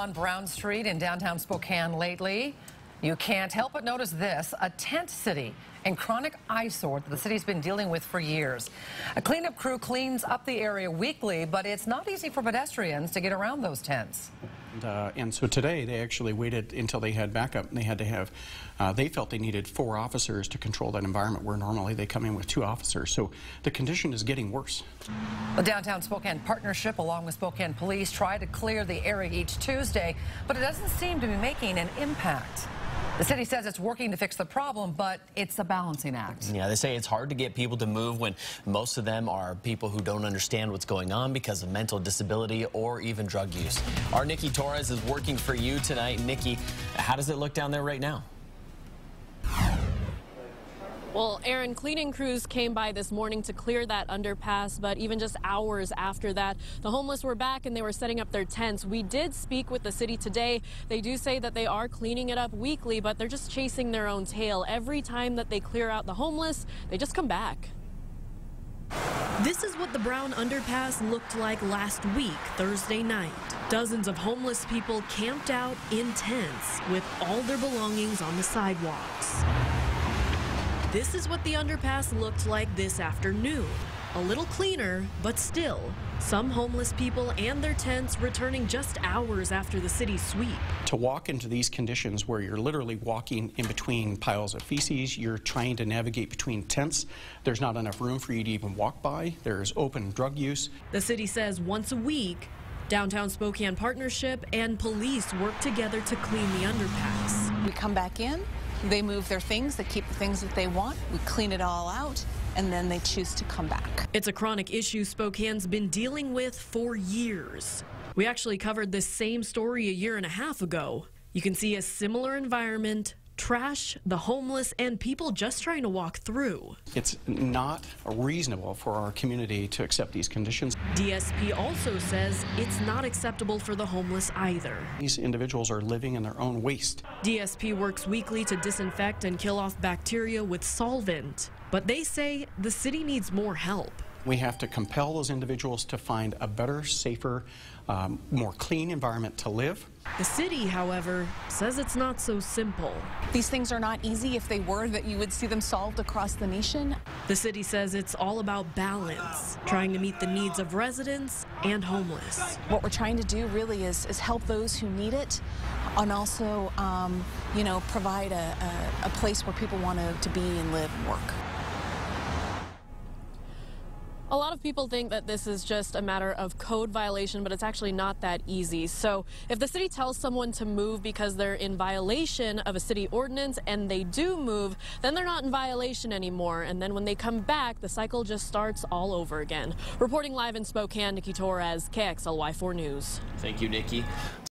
on Browne Street in downtown Spokane lately. You can't help but notice this, a tent city and chronic eyesore that the city's been dealing with for years. A cleanup crew cleans up the area weekly, but it's not easy for pedestrians to get around those tents. And so today they actually waited until they had backup, and they had to have, they felt they needed 4 officers to control that environment where normally they come in with 2 officers. So the condition is getting worse. The Downtown Spokane Partnership, along with Spokane Police, try to clear the area each Tuesday, but it doesn't seem to be making an impact. The city says it's working to fix the problem, but it's a balancing act. Yeah, they say it's hard to get people to move when most of them are people who don't understand what's going on because of mental disability or even drug use. Our Nikki Torres is working for you tonight. Nikki, how does it look down there right now? Well, Aaron, cleaning crews came by this morning to clear that underpass, but even just hours after that, the homeless were back and they were setting up their tents. We did speak with the city today. They do say that they are cleaning it up weekly, but they're just chasing their own tail. Every time that they clear out the homeless, they just come back. This is what the Browne underpass looked like last week, Thursday night. Dozens of homeless people camped out in tents with all their belongings on the sidewalks. This is what the underpass looked like this afternoon. A little cleaner, but still, some homeless people and their tents returning just hours after the city sweep. To walk into these conditions where you're literally walking in between piles of feces, you're trying to navigate between tents, there's not enough room for you to even walk by, there's open drug use. The city says once a week, Downtown Spokane Partnership and police work together to clean the underpass. We come back in, they move their things, they keep the things that they want, we clean it all out, and then they choose to come back. It's a chronic issue Spokane's been dealing with for years. We actually covered this same story a year and a half ago. You can see a similar environment, trash, the homeless, and people just trying to walk through. It's not reasonable for our community to accept these conditions. DSP also says it's not acceptable for the homeless either. These individuals are living in their own waste. DSP works weekly to disinfect and kill off bacteria with solvent, but they say the city needs more help. We have to compel those individuals to find a better, safer, more clean environment to live. The city, however, says it's not so simple. These things are not easy. If they were, that you would see them solved across the nation. The city says it's all about balance, trying to meet the needs of residents and homeless. What we're trying to do really is help those who need it, and also, provide a place where people want to be and live and work. A lot of people think that this is just a matter of code violation, but it's actually not that easy. So if the city tells someone to move because they're in violation of a city ordinance and they do move, then they're not in violation anymore. And then when they come back, the cycle just starts all over again. Reporting live in Spokane, Nikki Torres, KXLY 4 News. Thank you, Nikki.